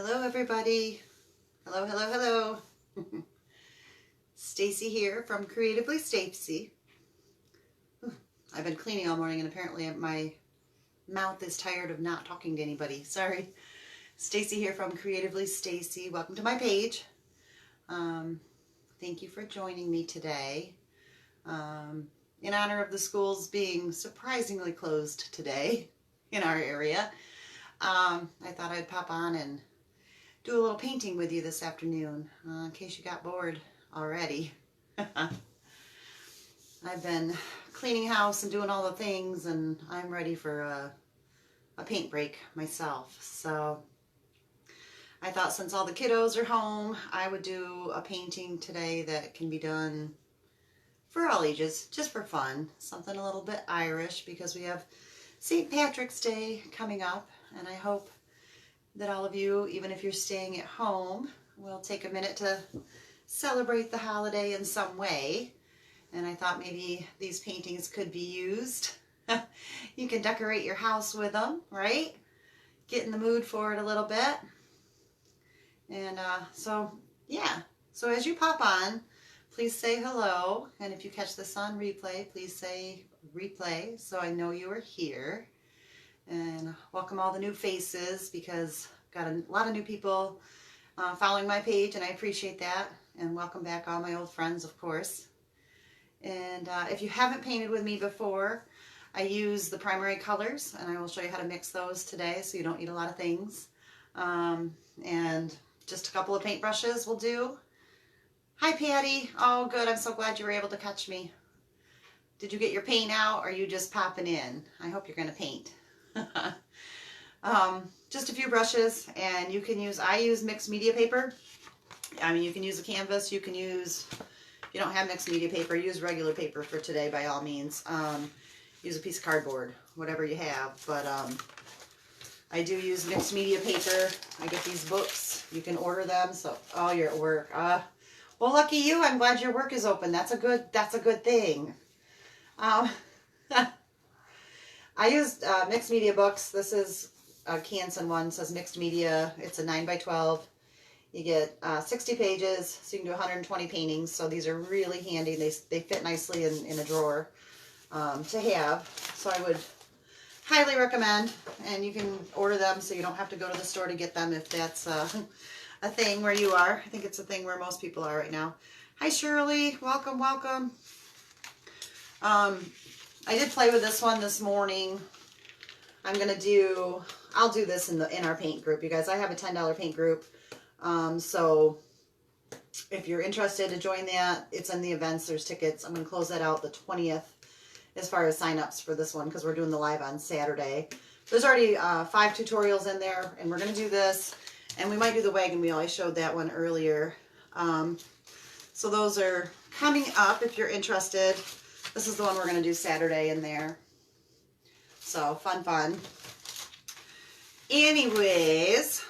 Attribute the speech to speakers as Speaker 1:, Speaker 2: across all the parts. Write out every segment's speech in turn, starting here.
Speaker 1: Hello everybody. Hello, hello, hello. Stacy here from Creatively Stacy. I've been cleaning all morning and apparently my mouth is tired of not talking to anybody. Sorry. Stacy here from Creatively Stacy. Welcome to my page. Thank you for joining me today. In honor of the schools being surprisingly closed today in our area, I thought I'd pop on and do a little painting with you this afternoon, in case you got bored already. I've been cleaning house and doing all the things, and I'm ready for a paint break myself. So I thought since all the kiddos are home, I would do a painting today that can be done for all ages, just for fun. Something a little bit Irish, because we have St. Patrick's Day coming up, and I hope that all of you, even if you're staying at home, will take a minute to celebrate the holiday in some way. And I thought maybe these paintings could be used. You can decorate your house with them, right? Get in the mood for it a little bit. And so as you pop on, please say hello. And if you catch this on replay, please say replay so I know you are here. And welcome all the new faces, because I've got a lot of new people following my page, and I appreciate that. And welcome back all my old friends, of course. And if you haven't painted with me before, I use the primary colors, and I will show you how to mix those today so you don't need a lot of things. And just a couple of paintbrushes will do. Hi, Patty. Oh, good. I'm so glad you were able to catch me. Did you get your paint out, or are you just popping in? I hope you're going to paint. Just a few brushes, and you can use, I use mixed media paper. I mean, you can use a canvas, you can use, if you don't have mixed media paper, use regular paper for today by all means. Use a piece of cardboard, whatever you have, but I do use mixed media paper. I get these books, you can order them, so, oh, you're at work. Well, lucky you, I'm glad your work is open. That's a good thing. I used mixed media books. This is a Canson one. It says mixed media. It's a 9x12. You get 60 pages, so you can do 120 paintings. So these are really handy. They fit nicely in a drawer to have. So I would highly recommend, and you can order them so you don't have to go to the store to get them if that's a thing where you are. I think it's a thing where most people are right now. Hi, Shirley. Welcome, welcome. I did play with this one this morning. I'll do this in our paint group, you guys. I have a $10 paint group. So if you're interested to join that, it's in the events, there's tickets. I'm going to close that out the 20th as far as signups for this one, because we're doing the live on Saturday. There's already 5 tutorials in there, and we're going to do this, and we might do the wagon wheel. I showed that one earlier. So those are coming up if you're interested. This is the one we're going to do Saturday in there. So, fun. Anyways,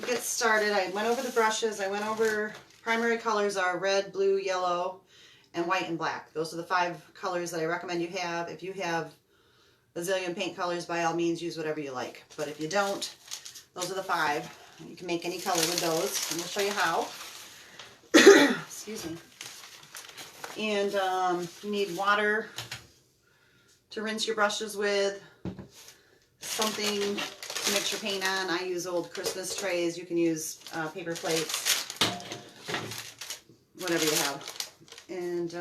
Speaker 1: get started. I went over the brushes. I went over primary colors are red, blue, yellow, and white and black. Those are the 5 colors that I recommend you have. If you have a zillion paint colors, by all means, use whatever you like. But if you don't, those are the 5. You can make any color with those, and we'll show you how. Excuse me. And you need water to rinse your brushes with, something to mix your paint on. I use old Christmas trays. You can use paper plates, whatever you have. And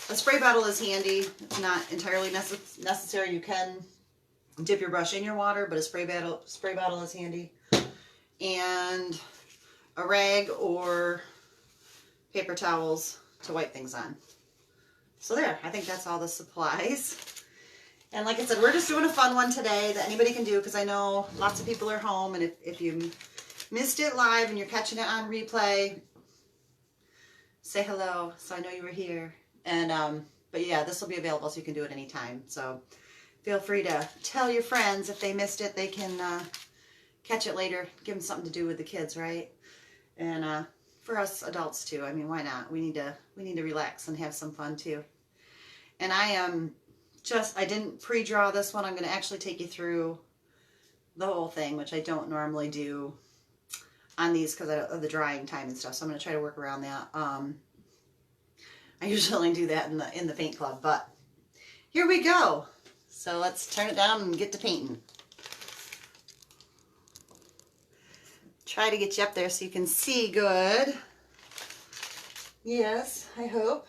Speaker 1: a spray bottle is handy. It's not entirely necessary. You can dip your brush in your water, but a spray bottle is handy. And a rag or paper towels to wipe things on. So there, I think that's all the supplies. And like I said, we're just doing a fun one today that anybody can do, because I know lots of people are home, and if you missed it live and you're catching it on replay, say hello so I know you were here. And but yeah, this will be available so you can do it anytime. So feel free to tell your friends if they missed it, they can catch it later, give them something to do with the kids, right? And for us adults too. I mean, why not? We need to relax and have some fun too. And I didn't pre-draw this one. I'm going to actually take you through the whole thing, which I don't normally do on these because of the drying time and stuff. So I'm going to try to work around that. I usually only do that in the paint club, but here we go. So let's turn it down and get to painting. Try to get you up there so you can see good. Yes, I hope.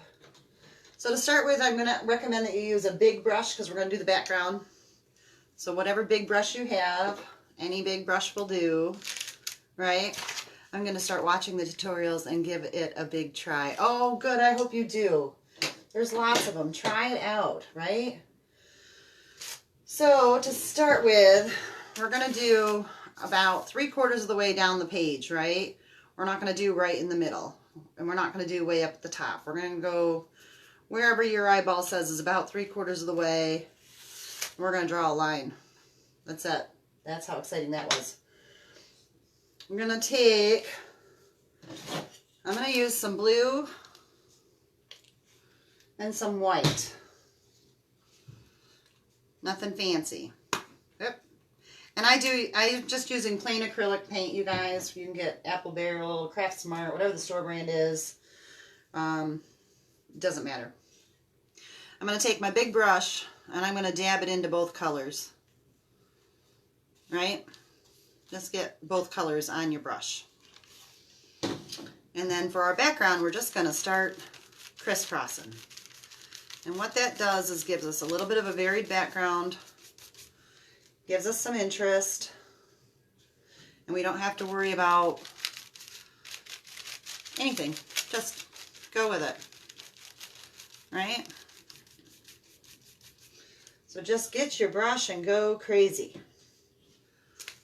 Speaker 1: So to start with, I'm going to recommend that you use a big brush because we're going to do the background. So whatever big brush you have, any big brush will do, right? I'm going to start watching the tutorials and give it a big try. Oh, good. I hope you do. There's lots of them. Try it out, right? So to start with, we're going to do about 3/4 of the way down the page, right? We're not going to do right in the middle, and we're not going to do way up at the top. We're going to go wherever your eyeball says is about 3/4 of the way. We're going to draw a line. That's it. That's how exciting that was. I'm going to use some blue and some white. Nothing fancy. Yep. And I'm just using plain acrylic paint, you guys. You can get Apple Barrel, Craft Smart, whatever the store brand is. Doesn't matter. I'm going to take my big brush and I'm going to dab it into both colors. Right? Just get both colors on your brush. And then for our background, we're just going to start crisscrossing. And what that does is gives us a little bit of a varied background, gives us some interest, and we don't have to worry about anything. Just go with it. Right? So just get your brush and go crazy.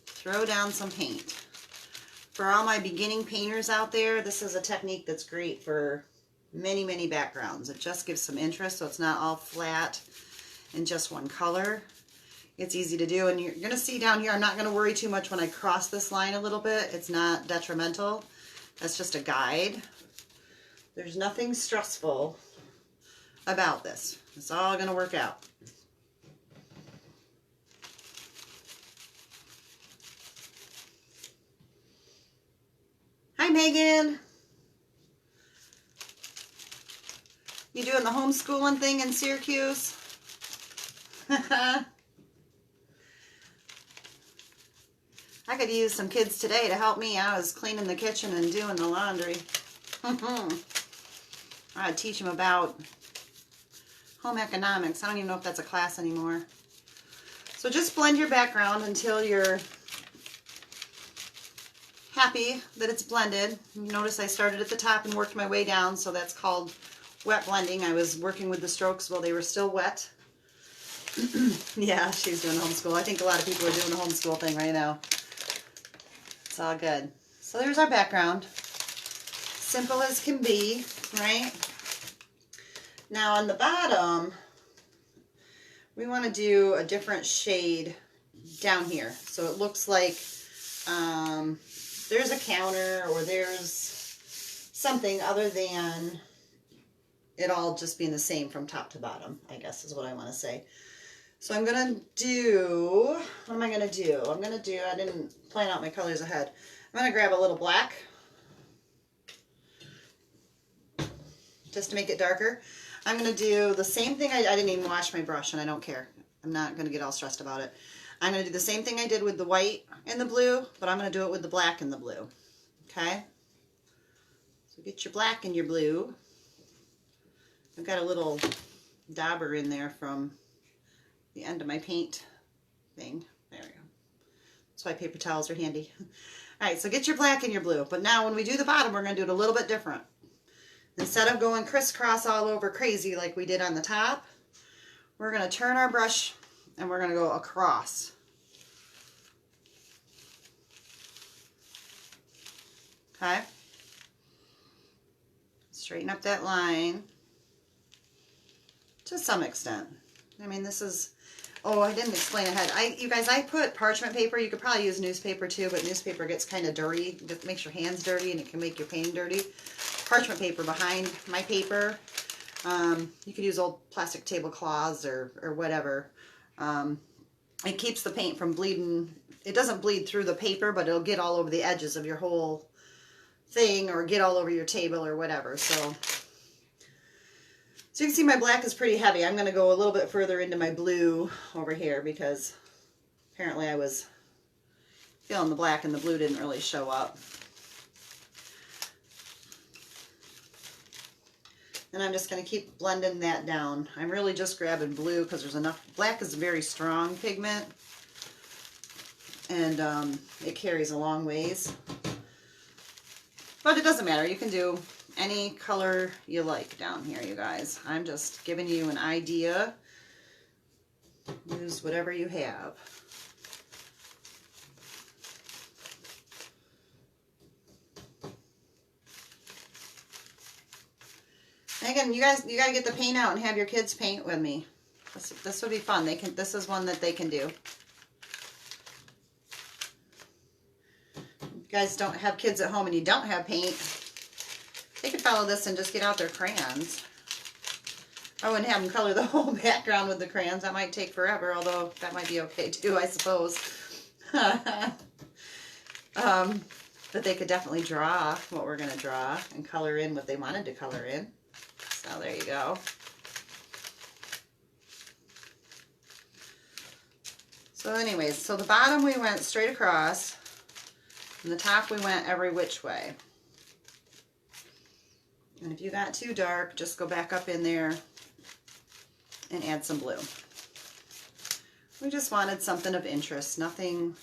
Speaker 1: Throw down some paint. For all my beginning painters out there, this is a technique that's great for many, many backgrounds. It just gives some interest, so it's not all flat in just one color. It's easy to do, and you're going to see down here, I'm not going to worry too much when I cross this line a little bit. It's not detrimental. That's just a guide. There's nothing stressful about this. It's all going to work out. Hi, Megan. You doing the homeschooling thing in Syracuse? I could use some kids today to help me. I was cleaning the kitchen and doing the laundry. I'd teach them about home economics. I don't even know if that's a class anymore. So just blend your background until you're happy that it's blended. Notice I started at the top and worked my way down, so that's called wet blending. I was working with the strokes while they were still wet. Yeah, she's doing homeschool. I think a lot of people are doing the homeschool thing right now. It's all good. So there's our background. Simple as can be, right? Now on the bottom, we want to do a different shade down here. So it looks like there's a counter or there's something other than it all just being the same from top to bottom, I guess is what I want to say. So I'm going to do, what am I going to do? I didn't plan out my colors ahead. I'm going to grab a little black just to make it darker. I'm going to do the same thing. I didn't even wash my brush and I don't care. I'm not going to get all stressed about it. I'm going to do the same thing I did with the white and the blue, but I'm going to do it with the black and the blue. Okay? So get your black and your blue. I've got a little dauber in there from the end of my paint thing. There we go. That's why paper towels are handy. All right, so get your black and your blue. But now when we do the bottom, we're going to do it a little bit different. Instead of going crisscross all over crazy like we did on the top, we're going to turn our brush and we're going to go across. Okay? Straighten up that line to some extent. I mean, this is, oh, I didn't explain ahead. You guys, I put parchment paper. You could probably use newspaper too, but newspaper gets kind of dirty. It makes your hands dirty and it can make your painting dirty. Parchment paper behind my paper. You could use old plastic tablecloths or whatever. it keeps the paint from bleeding. It doesn't bleed through the paper, but it'll get all over the edges of your whole thing or get all over your table or whatever. So you can see my black is pretty heavy. I'm going to go a little bit further into my blue over here because apparently I was feeling the black and the blue didn't really show up. And I'm just going to keep blending that down. I'm really just grabbing blue because there's enough. Black is a very strong pigment, and it carries a long ways. But it doesn't matter. You can do any color you like down here, you guys. I'm just giving you an idea. Use whatever you have. And again, you got to get the paint out and have your kids paint with me. This would be fun. This is one that they can do. If you guys don't have kids at home and you don't have paint, they could follow this and just get out their crayons. I wouldn't have them color the whole background with the crayons. That might take forever, although that might be okay too, I suppose. But they could definitely draw what we're going to draw and color in what they wanted to color in. So there you go. So anyways, so the bottom we went straight across, and the top we went every which way. And if you got too dark, just go back up in there and add some blue. We just wanted something of interest, nothing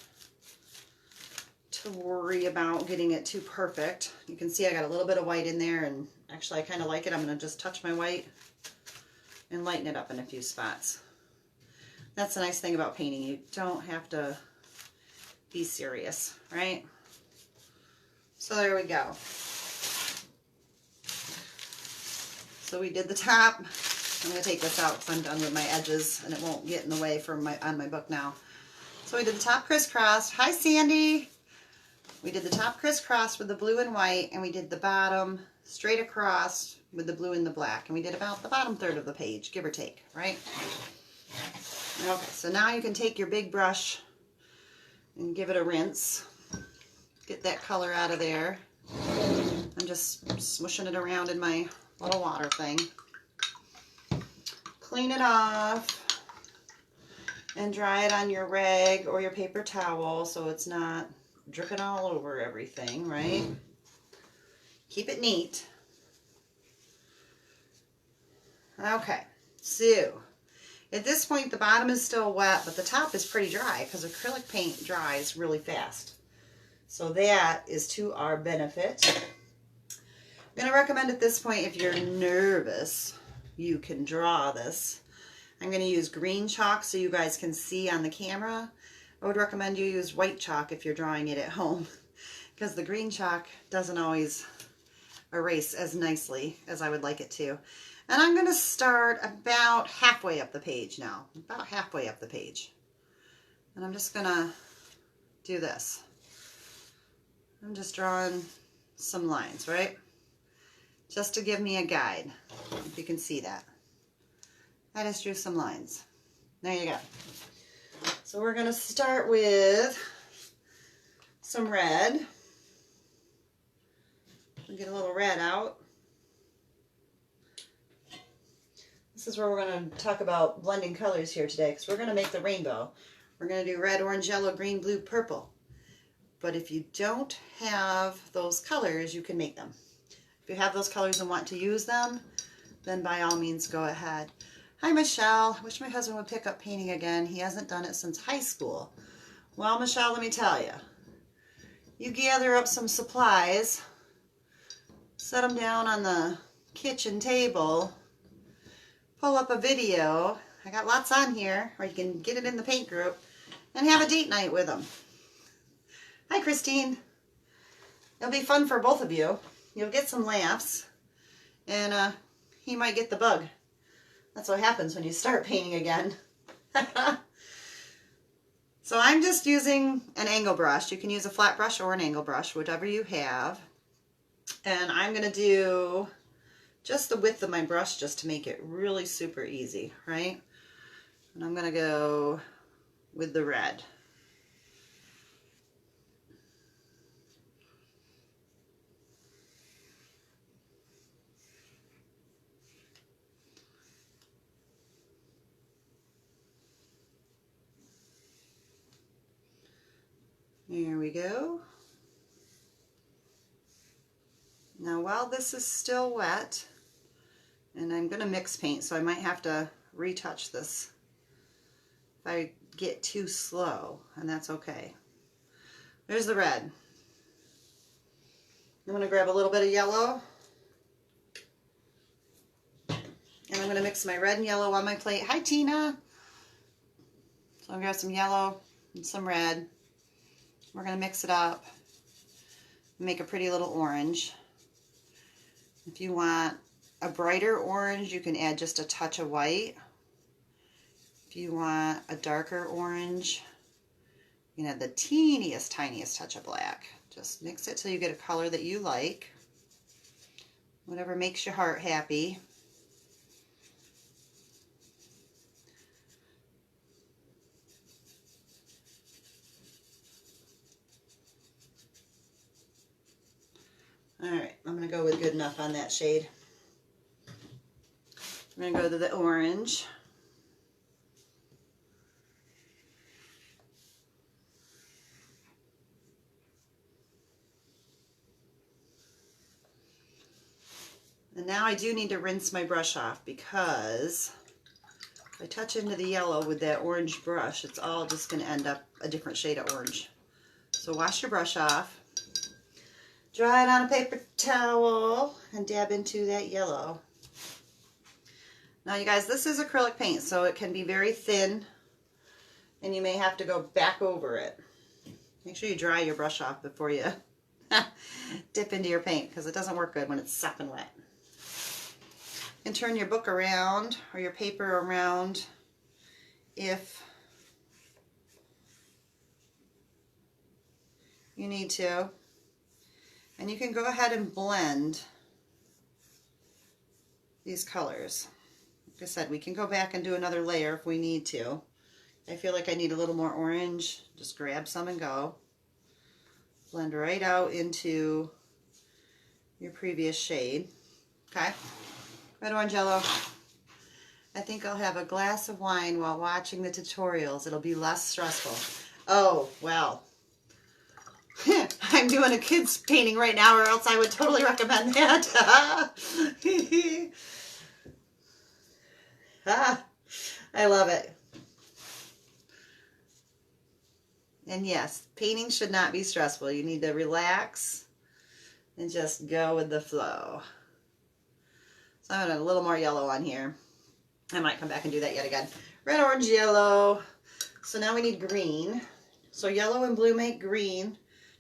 Speaker 1: to worry about getting it too perfect. You can see I got a little bit of white in there, and actually I kind of like it. I'm going to just touch my white and lighten it up in a few spots. That's the nice thing about painting. You don't have to be serious, right? So there we go. So we did the top. I'm going to take this out because I'm done with my edges and it won't get in the way from on my book now. So we did the top crisscross. Hi, Sandy. We did the top crisscross with the blue and white, and we did the bottom straight across with the blue and the black. And we did about the bottom third of the page, give or take, right? Okay, so now you can take your big brush and give it a rinse. Get that color out of there. I'm just smooshing it around in my little water thing. Clean it off and dry it on your rag or your paper towel so it's not dripping all over everything, right? Keep it neat. Okay, so at this point the bottom is still wet, but the top is pretty dry because acrylic paint dries really fast. So that is to our benefit. I'm going to recommend at this point, if you're nervous, you can draw this. I'm going to use green chalk so you guys can see on the camera. I would recommend you use white chalk if you're drawing it at home because the green chalk doesn't always erase as nicely as I would like it to. And I'm going to start about halfway up the page now, about halfway up the page. And I'm just going to do this. I'm just drawing some lines, right? Just to give me a guide, if you can see that. I just drew some lines. There you go. So we're going to start with some red. We'll get a little red out. This is where we're going to talk about blending colors here today, because we're going to make the rainbow. We're going to do red, orange, yellow, green, blue, purple. But if you don't have those colors, you can make them. If you have those colors and want to use them, then by all means go ahead. Hi, Michelle. I wish my husband would pick up painting again. He hasn't done it since high school. Well, Michelle, let me tell you. You gather up some supplies, set them down on the kitchen table, pull up a video. I got lots on here, or you can get it in the paint group, and have a date night with them. Hi, Christine. It'll be fun for both of you. You'll get some laughs, and he might get the bug. That's what happens when you start painting again. So I'm just using an angle brush. You can use a flat brush or an angle brush, whatever you have. And I'm going to do just the width of my brush just to make it really super easy, right? And I'm going to go with the red. There we go. Now while this is still wet, and I'm going to mix paint, so I might have to retouch this if I get too slow, and that's okay. There's the red. I'm going to grab a little bit of yellow, and I'm going to mix my red and yellow on my plate. Hi, Tina! So I'm going to grab some yellow and some red. We're going to mix it up and make a pretty little orange. If you want a brighter orange, you can add just a touch of white. If you want a darker orange, you can add the teeniest, tiniest touch of black. Just mix it till you get a color that you like. Whatever makes your heart happy. Alright, I'm going to go with good enough on that shade. I'm going to go to the orange. And now I do need to rinse my brush off because if I touch into the yellow with that orange brush, it's all just going to end up a different shade of orange. So wash your brush off. Dry it on a paper towel and dab into that yellow. Now you guys, this is acrylic paint, so it can be very thin and you may have to go back over it. Make sure you dry your brush off before you dip into your paint because it doesn't work good when it's sopping wet. And turn your book around or your paper around if you need to. And you can go ahead and blend these colors. Like I said, we can go back and do another layer if we need to. I feel like I need a little more orange. Just grab some and go. Blend right out into your previous shade. Okay? Red, orange, yellow. I think I'll have a glass of wine while watching the tutorials. It'll be less stressful. Oh, well. I'm doing a kid's painting right now, or else I would totally recommend that. I love it. And yes, painting should not be stressful. You need to relax and just go with the flow. So I'm going to add a little more yellow on here. I might come back and do that yet again. Red, orange, yellow. So now we need green. So yellow and blue make green.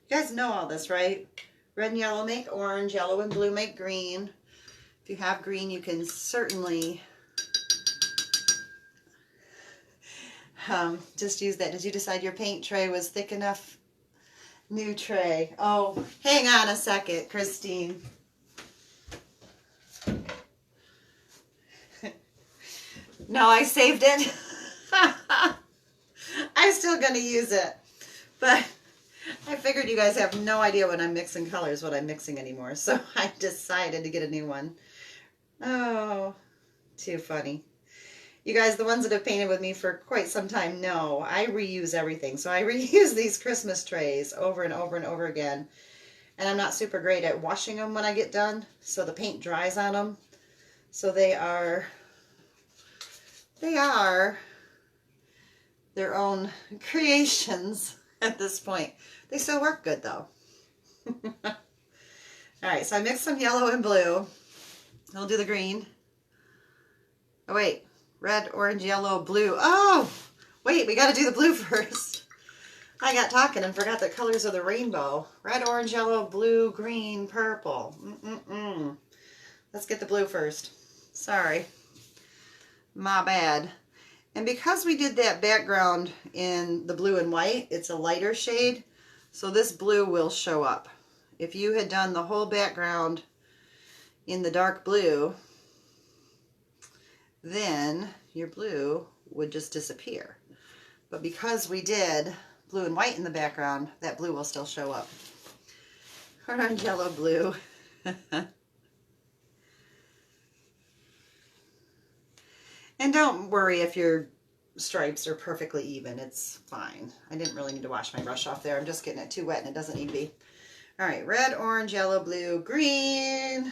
Speaker 1: You guys know all this, right? Red and yellow make orange, yellow and blue make green. If you have green, you can certainly just use that. Did you decide your paint tray was thick enough? New tray. Oh, hang on a second, Christine. No, I saved it. I'm still going to use it. But I figured you guys have no idea when I'm mixing colors what I'm mixing anymore, so I decided to get a new one. Oh, too funny. You guys, the ones that have painted with me for quite some time know I reuse everything. So I reuse these Christmas trays over and over and over again. And I'm not super great at washing them when I get done, so the paint dries on them. So they are their own creations at this point. They still work good though. Alright, so I mixed some yellow and blue. I'll do the green. Oh wait, red, orange, yellow, blue. Oh, wait, we got to do the blue first. I got talking and forgot the colors of the rainbow. Red, orange, yellow, blue, green, purple. Let's get the blue first. Sorry. My bad. And because we did that background in the blue and white, it's a lighter shade, so this blue will show up. If you had done the whole background in the dark blue, then your blue would just disappear. But because we did blue and white in the background, that blue will still show up. Orange, yellow, blue. And don't worry if your stripes are perfectly even. It's fine. I didn't really need to wash my brush off there. I'm just getting it too wet and it doesn't need to be. All right, red, orange, yellow, blue, green.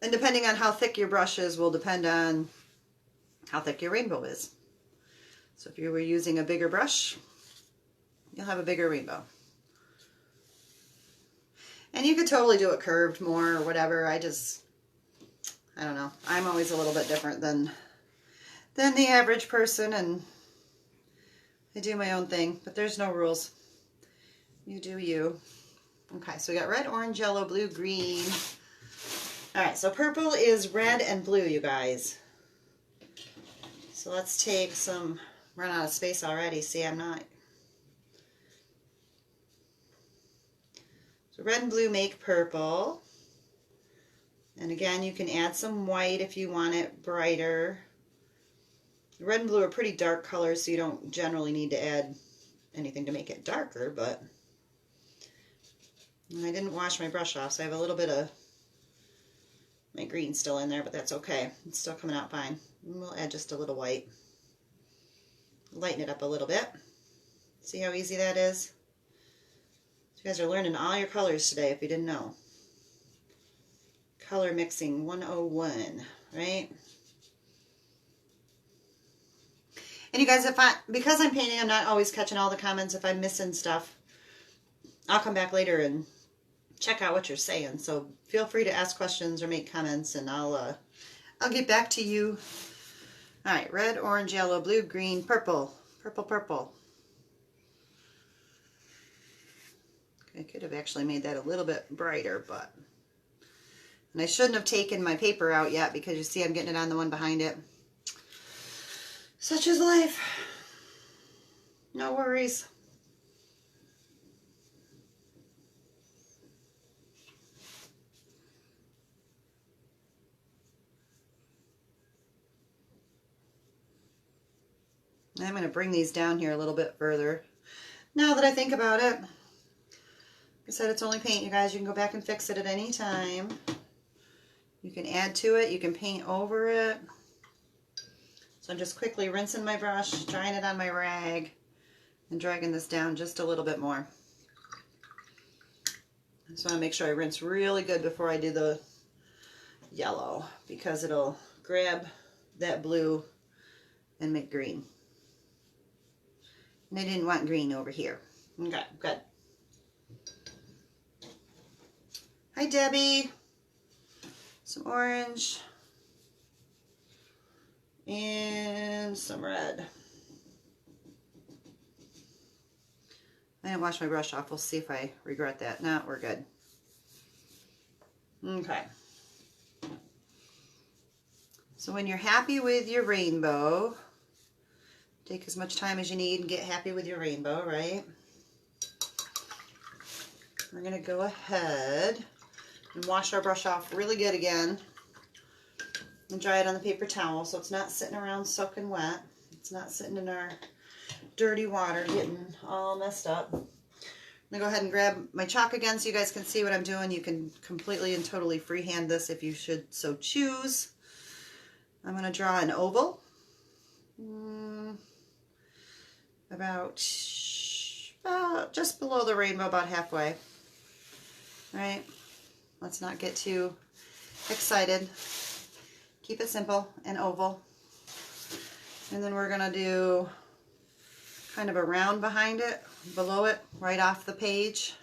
Speaker 1: And depending on how thick your brush is will depend on how thick your rainbow is. So if you were using a bigger brush, you'll have a bigger rainbow. And you could totally do it curved more or whatever. I don't know. I'm always a little bit different than the average person, and I do my own thing, but there's no rules. You do you. Okay, so we got red, orange, yellow, blue, green. All right, so purple is red and blue, you guys. So let's take some, run out of space already. See, I'm not. So red and blue make purple. And again, you can add some white if you want it brighter. Red and blue are pretty dark colors, so you don't generally need to add anything to make it darker, but and I didn't wash my brush off, so I have a little bit of my green still in there, but that's okay. It's still coming out fine. And we'll add just a little white. Lighten it up a little bit. See how easy that is? You guys are learning all your colors today if you didn't know. Color mixing 101, right? And you guys, because I'm painting, I'm not always catching all the comments. If I'm missing stuff, I'll come back later and check out what you're saying. So feel free to ask questions or make comments, and I'll get back to you. All right, red, orange, yellow, blue, green, purple, purple, purple. I could have actually made that a little bit brighter, but, and I shouldn't have taken my paper out yet because you see I'm getting it on the one behind it. Such is life. No worries. I'm going to bring these down here a little bit further. Now that I think about it, like I said, it's only paint, you guys. You can go back and fix it at any time. You can add to it. You can paint over it. So I'm just quickly rinsing my brush, drying it on my rag, and dragging this down just a little bit more. So I want to make sure I rinse really good before I do the yellow, because it'll grab that blue and make green. And I didn't want green over here. Okay, good. Hi, Debbie. Some orange. And some red. I didn't wash my brush off. We'll see if I regret that. No, we're good. Okay. So when you're happy with your rainbow, take as much time as you need and get happy with your rainbow, right? We're going to go ahead and wash our brush off really good again and dry it on the paper towel so it's not sitting around soaking wet. It's not sitting in our dirty water getting all messed up. I'm going to go ahead and grab my chalk again so you guys can see what I'm doing. You can completely and totally freehand this if you should so choose. I'm going to draw an oval. About just below the rainbow, about halfway. All right, let's not get too excited. Keep it simple and oval. And then we're gonna do kind of a round behind it, below it, right off the page.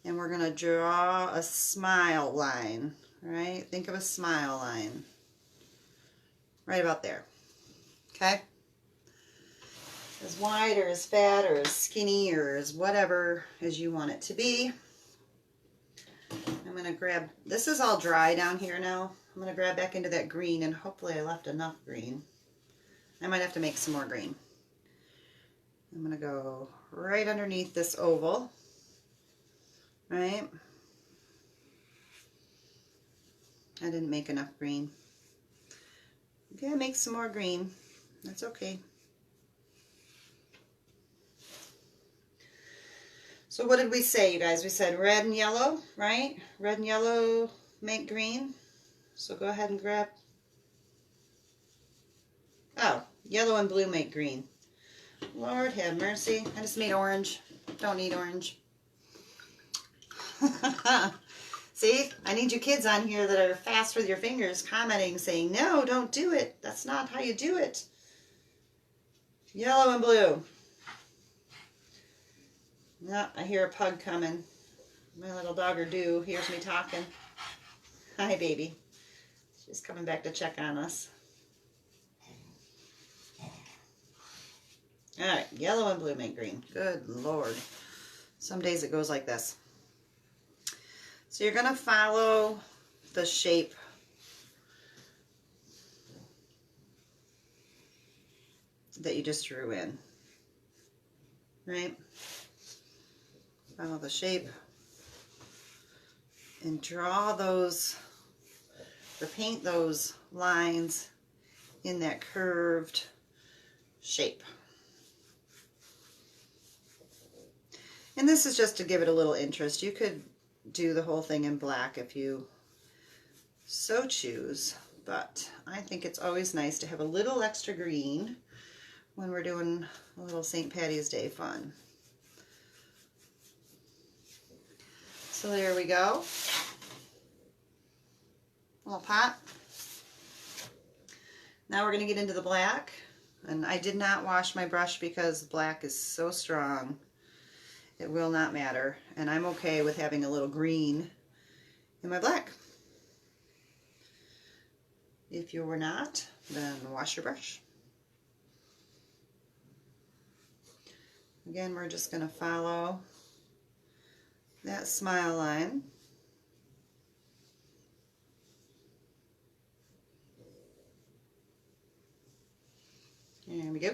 Speaker 1: And we're gonna draw a smile line, right? Think of a smile line. Right about there, okay? As wide or as fat or as skinny or as whatever as you want it to be. I'm going to grab, this is all dry down here now. I'm going to grab back into that green, and hopefully I left enough green. I might have to make some more green. I'm going to go right underneath this oval, right? I didn't make enough green. Yeah, make some more green. That's okay. So what did we say, you guys? We said red and yellow, right? Red and yellow make green. So go ahead and grab. Oh, yellow and blue make green. Lord have mercy. I just made orange. Don't need orange. See, I need you kids on here that are fast with your fingers commenting, saying, no, don't do it. That's not how you do it. Yellow and blue. No, I hear a pug coming. My little dogger Do hears me talking. Hi, baby. She's coming back to check on us. All right, yellow and blue make green. Good Lord. Some days it goes like this. So you're going to follow the shape that you just drew in, right? Follow the shape and draw those, or paint those lines in that curved shape. And this is just to give it a little interest. You could do the whole thing in black if you so choose, but I think it's always nice to have a little extra green when we're doing a little St. Patty's Day fun. So there we go. Little pot. Now we're going to get into the black, and I did not wash my brush because black is so strong it will not matter, and I'm okay with having a little green in my black. If you were not, then wash your brush. Again, we're just going to follow that smile line. There we go.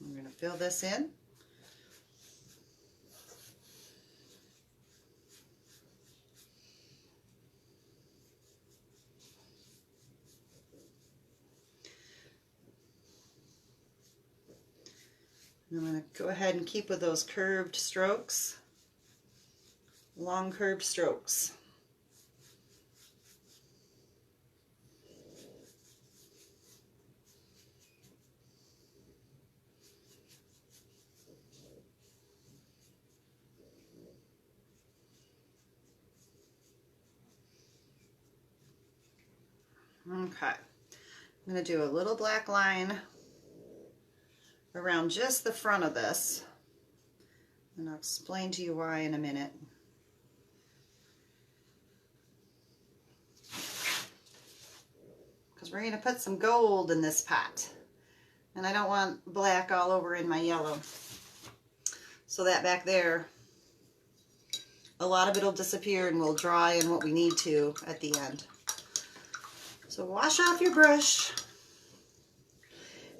Speaker 1: We're going to fill this in. I'm going to go ahead and keep with those curved strokes, long curved strokes. Okay, I'm going to do a little black line around just the front of this, and I'll explain to you why in a minute. Because we're going to put some gold in this pot, and I don't want black all over in my yellow. So that back there, a lot of it will disappear and we'll draw in what we need to at the end. So wash off your brush.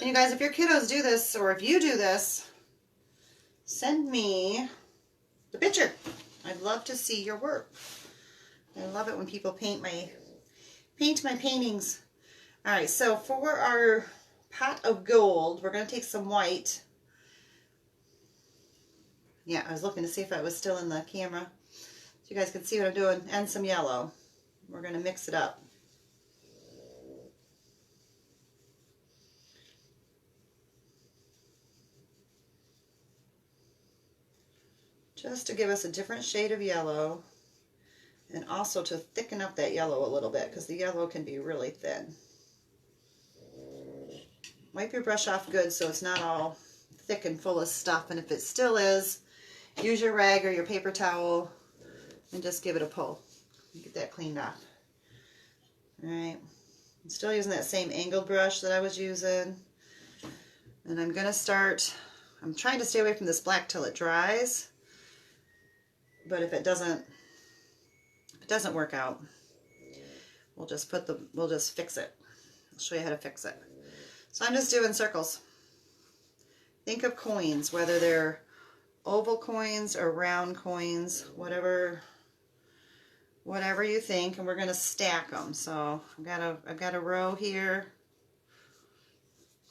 Speaker 1: And you guys, if your kiddos do this, or if you do this, send me the picture. I'd love to see your work. I love it when people paint my paintings. All right, so for our pot of gold, we're going to take some white. Yeah, I was looking to see if I was still in the camera, so you guys can see what I'm doing, and some yellow. We're going to mix it up. Just to give us a different shade of yellow, and also to thicken up that yellow a little bit, because the yellow can be really thin. Wipe your brush off good so it's not all thick and full of stuff, and if it still is, use your rag or your paper towel and just give it a pull. Get that cleaned off. Alright, I'm still using that same angled brush that I was using, and I'm going to start, I'm trying to stay away from this black till it dries. But if it doesn't work out, we'll just fix it. I'll show you how to fix it. So I'm just doing circles. Think of coins, whether they're oval coins or round coins, whatever you think, and we're going to stack them. So I've got a row here,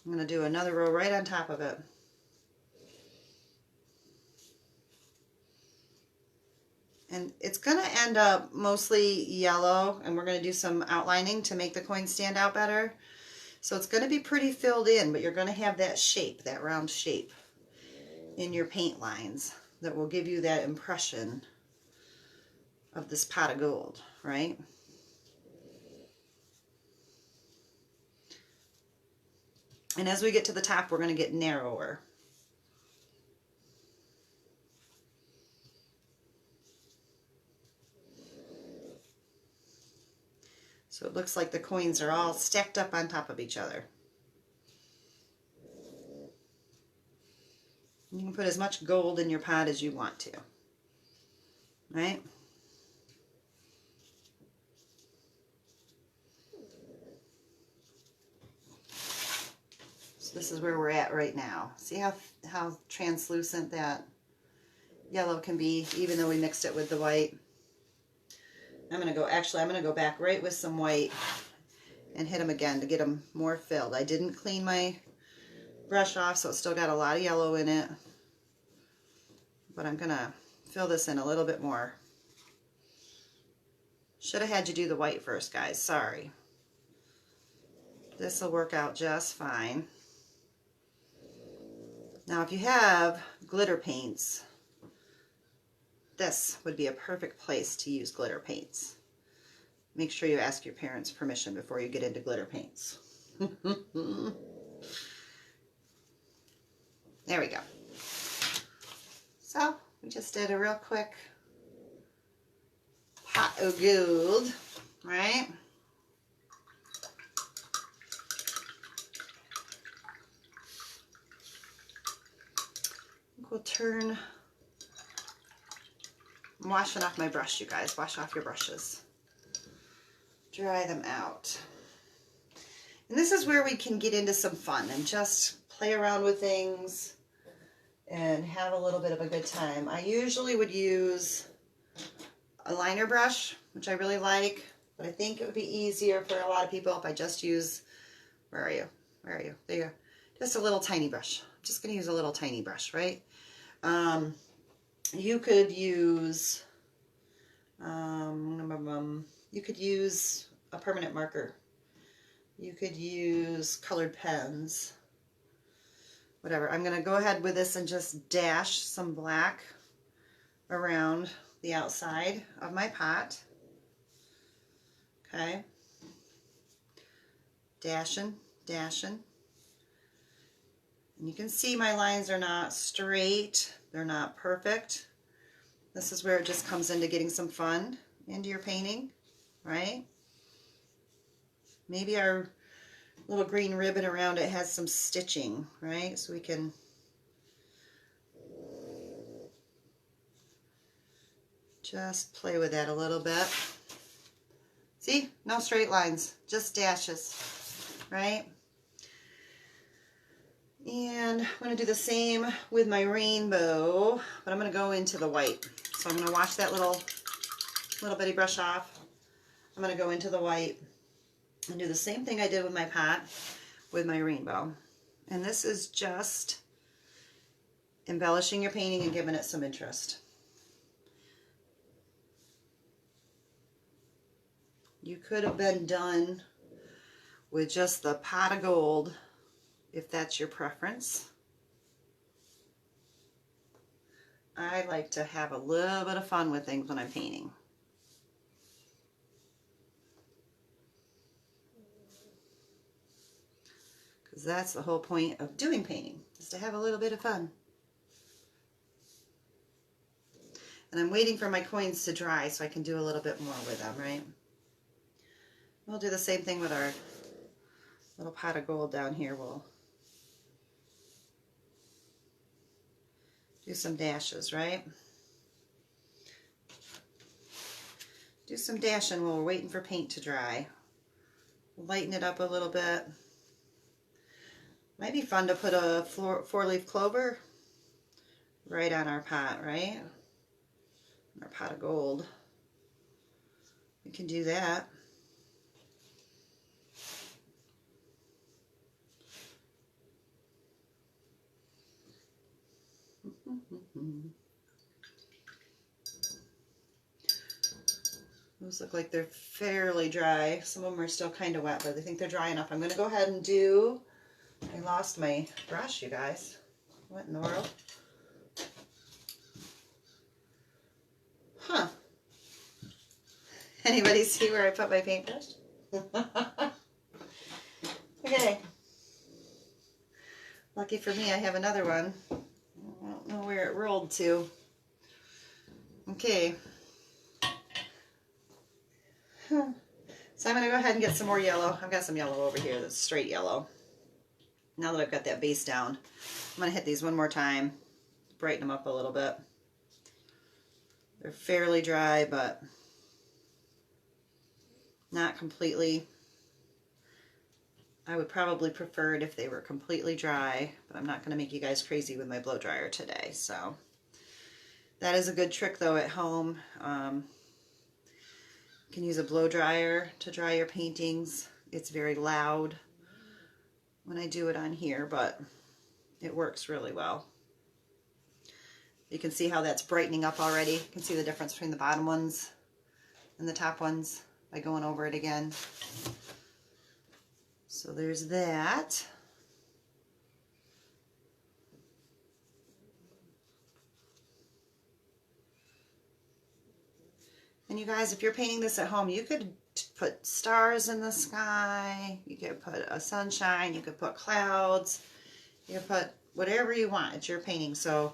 Speaker 1: I'm going to do another row right on top of it. And it's going to end up mostly yellow, and we're going to do some outlining to make the coin stand out better. So it's going to be pretty filled in, but you're going to have that shape, that round shape in your paint lines that will give you that impression of this pot of gold, right? And as we get to the top, we're going to get narrower. So it looks like the coins are all stacked up on top of each other. You can put as much gold in your pot as you want to, right? So this is where we're at right now. See how translucent that yellow can be, even though we mixed it with the white. I'm going to go back right with some white and hit them again to get them more filled. I didn't clean my brush off, so it's still got a lot of yellow in it. But I'm going to fill this in a little bit more. Should have had you do the white first, guys. Sorry. This will work out just fine. Now, if you have glitter paints, this would be a perfect place to use glitter paints. Make sure you ask your parents' permission before you get into glitter paints. There we go. So, we just did a real quick pot of gold, right? We'll turn... I'm washing off my brush, you guys. Wash off your brushes. Dry them out. And this is where we can get into some fun and just play around with things and have a little bit of a good time. I usually would use a liner brush, which I really like, but I think it would be easier for a lot of people if I just use, where are you? Where are you? There you go. Just a little tiny brush. I'm just going to use a little tiny brush, right? You could use, you could use a permanent marker. You could use colored pens. Whatever. I'm going to go ahead with this and just dash some black around the outside of my pot. Okay. Dashing, dashing. And you can see my lines are not straight. They're not perfect. This is where it just comes into getting some fun into your painting, right? Maybe our little green ribbon around it has some stitching, right? So we can just play with that a little bit. See? No straight lines, just dashes, right? And I'm going to do the same with my rainbow, but I'm going to go into the white. So I'm going to wash that little bitty brush off. I'm going to go into the white and do the same thing I did with my pot with my rainbow. And this is just embellishing your painting and giving it some interest. You could have been done with just the pot of gold if that's your preference. I like to have a little bit of fun with things when I'm painting. Because that's the whole point of doing painting, is to have a little bit of fun. And I'm waiting for my coins to dry so I can do a little bit more with them, right? We'll do the same thing with our little pot of gold down here. We'll do some dashes, right? Do some dashing while we're waiting for paint to dry. Lighten it up a little bit. Might be fun to put a four-leaf clover right on our pot, right? Our pot of gold. We can do that. Those look like they're fairly dry. Some of them are still kind of wet, but I think they're dry enough. I'm going to go ahead and do, I lost my brush, you guys. What in the world? Huh. Anybody see where I put my paintbrush? Okay. Lucky for me, I have another one. I don't know where it rolled to. Okay. So I'm going to go ahead and get some more yellow. I've got some yellow over here that's straight yellow. Now that I've got that base down, I'm going to hit these one more time, brighten them up a little bit. They're fairly dry, but not completely. I would probably prefer it if they were completely dry, but I'm not going to make you guys crazy with my blow dryer today. So that is a good trick though at home. You can use a blow dryer to dry your paintings. It's very loud when I do it on here, but it works really well. You can see how that's brightening up already. You can see the difference between the bottom ones and the top ones by going over it again. So there's that. And you guys, if you're painting this at home, you could put stars in the sky, you could put a sunshine, you could put clouds, you could put whatever you want. It's your painting, so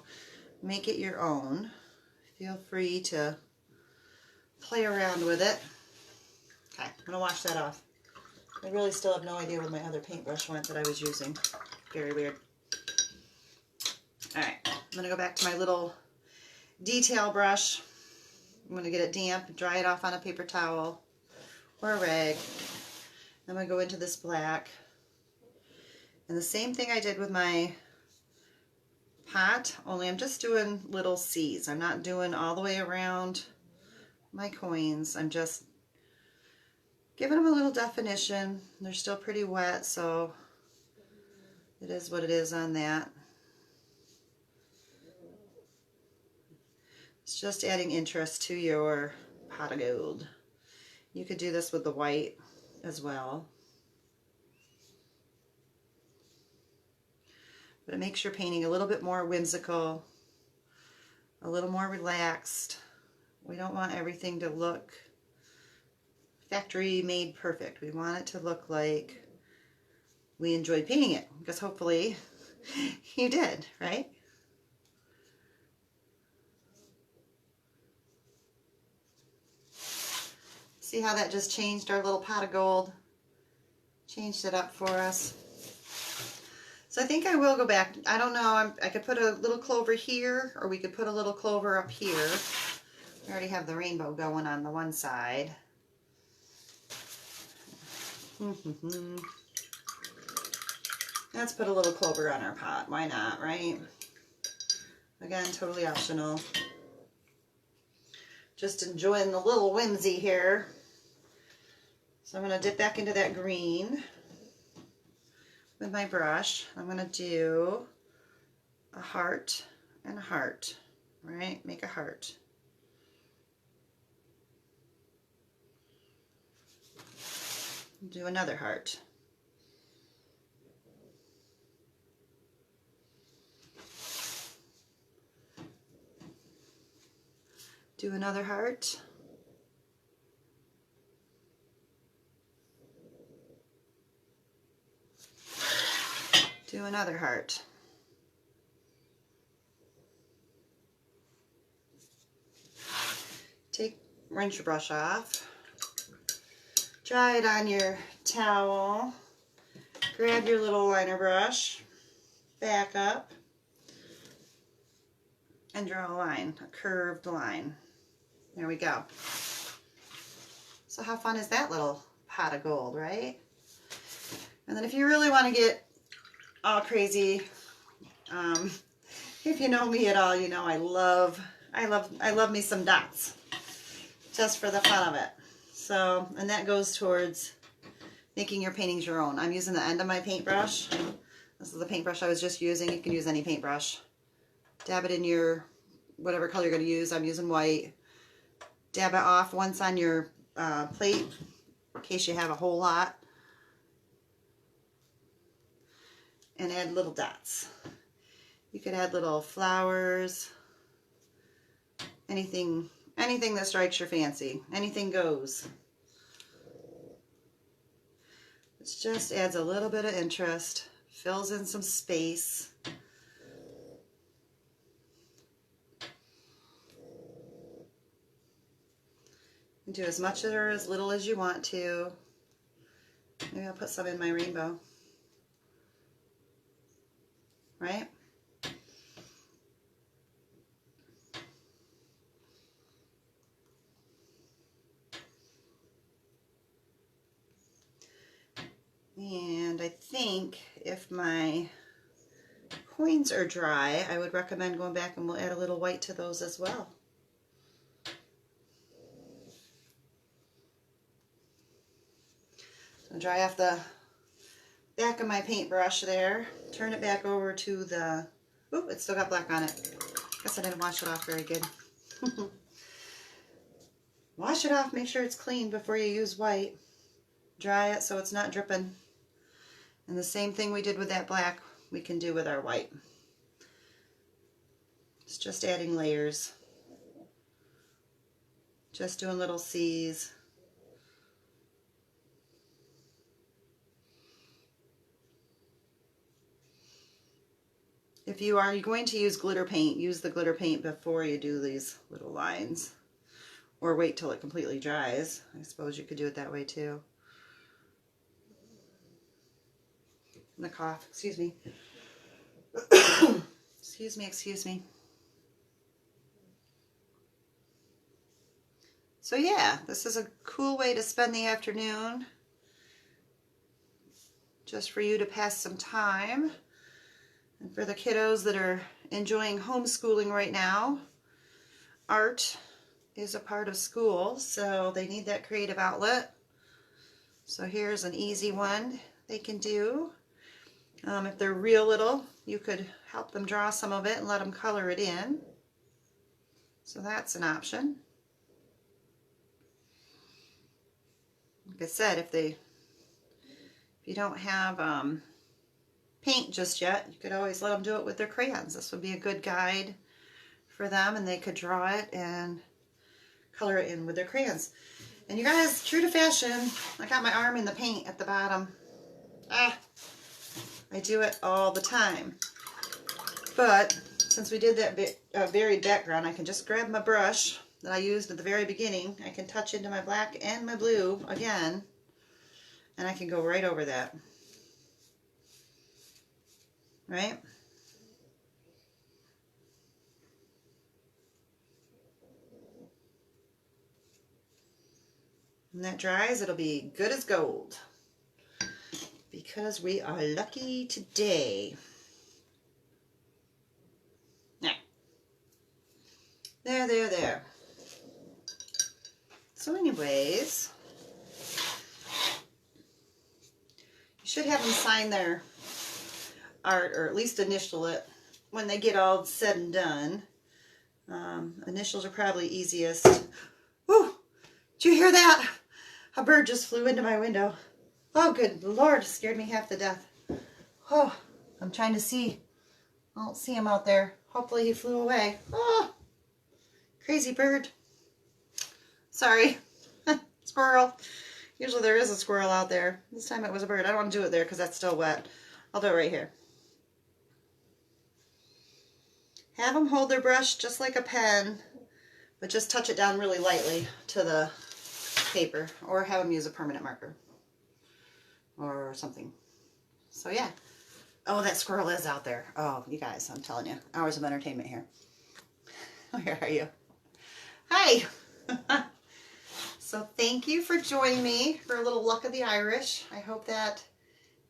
Speaker 1: make it your own. Feel free to play around with it. Okay, I'm going to wash that off. I really still have no idea where my other paintbrush went that I was using. Very weird. Alright, I'm going to go back to my little detail brush. I'm going to get it damp, dry it off on a paper towel or a rag. I'm going to go into this black. And the same thing I did with my pot, only I'm just doing little C's. I'm not doing all the way around my coins. I'm just giving them a little definition. They're still pretty wet, so it is what it is on that. It's just adding interest to your pot of gold. You could do this with the white as well. But it makes your painting a little bit more whimsical, a little more relaxed. We don't want everything to look factory made perfect. We want it to look like we enjoyed painting it, because hopefully you did, right? See how that just changed our little pot of gold? Changed it up for us. So I think I will go back. I don't know. I could put a little clover here, or we could put a little clover up here. We already have the rainbow going on the one side. Let's put a little clover on our pot. Why not, right? Again, totally optional. Just enjoying the little whimsy here. So I'm going to dip back into that green with my brush. I'm going to do a heart and a heart, right? Make a heart. Do another heart. Do another heart. Do another heart. Rinse your brush off. Dry it on your towel. Grab your little liner brush. Back up. And draw a line, a curved line. There we go. So how fun is that little pot of gold, right? And then if you really want to get all crazy, if you know me at all, you know I love me some dots, just for the fun of it. So, and that goes towards making your paintings your own. I'm using the end of my paintbrush. This is the paintbrush I was just using. You can use any paintbrush Dab it in your, whatever color you're going to use. I'm using white. Dab it off once on your plate in case you have a whole lot. And add little dots. You could add little flowers, anything that strikes your fancy. Anything goes. It just adds a little bit of interest, fills in some space. Do as much or as little as you want to. Maybe I'll put some in my rainbow. Right? And I think if my coins are dry, I would recommend going back and we'll add a little white to those as well. So dry off the back of my paintbrush there, turn it back over to the, oop, it's still got black on it. Guess I didn't wash it off very good. Wash it off, make sure it's clean before you use white. Dry it so it's not dripping. And the same thing we did with that black, we can do with our white. It's just adding layers. Just doing little C's. If you are going to use glitter paint, use the glitter paint before you do these little lines. Or wait till it completely dries. I suppose you could do it that way too. And the cough, excuse me. Excuse me. So yeah, this is a cool way to spend the afternoon. Just for you to pass some time. And for the kiddos that are enjoying homeschooling right now, art is a part of school, so they need that creative outlet. So here's an easy one they can do. If they're real little, you could help them draw some of it and let them color it in. So that's an option. Like I said, if you don't have paint just yet, you could always let them do it with their crayons. This would be a good guide for them, and they could draw it and color it in with their crayons. And you guys, true to fashion, I got my arm in the paint at the bottom. I do it all the time. But since we did that varied background, I can just grab my brush that I used at the very beginning. I can touch into my black and my blue again, and I can go right over that. Right? When that dries, it'll be good as gold. Because we are lucky today. Now, there. So anyways, you should have them sign their art, or at least initial it, when they get all said and done. Initials are probably easiest. Woo! Did you hear that? A bird just flew into my window. Oh, good Lord, scared me half to death. Oh, I'm trying to see. I don't see him out there. Hopefully he flew away. Oh, crazy bird. Sorry. Squirrel. Usually there is a squirrel out there. This time it was a bird. I don't want to do it there because that's still wet. I'll do it right here. Have them hold their brush just like a pen, but just touch it down really lightly to the paper, or have them use a permanent marker or something. So yeah. Oh, that squirrel is out there. Oh, you guys, I'm telling you, hours of entertainment here. Where are you? Hi. So thank you for joining me for a little Luck of the Irish. I hope that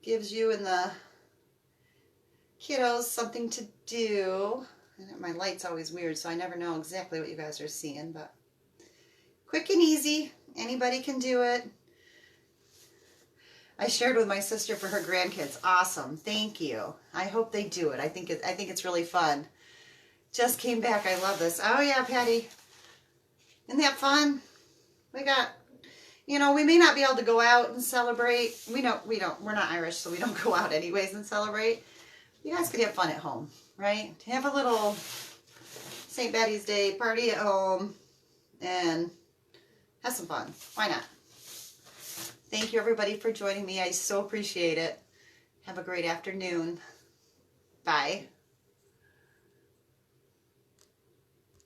Speaker 1: gives you and the kiddos something to do. And my light's always weird, so I never know exactly what you guys are seeing, but quick and easy. Anybody can do it. I shared with my sister for her grandkids. Awesome. Thank you. I hope they do it. I think it's really fun. Just came back. I love this. Oh yeah, Patty. Isn't that fun? We got, we may not be able to go out and celebrate. We don't. We're not Irish, so we don't go out anyways and celebrate. You guys could have fun at home, right? Have a little St. Patty's Day party at home and have some fun. Why not? Thank you, everybody, for joining me. I so appreciate it. Have a great afternoon. Bye.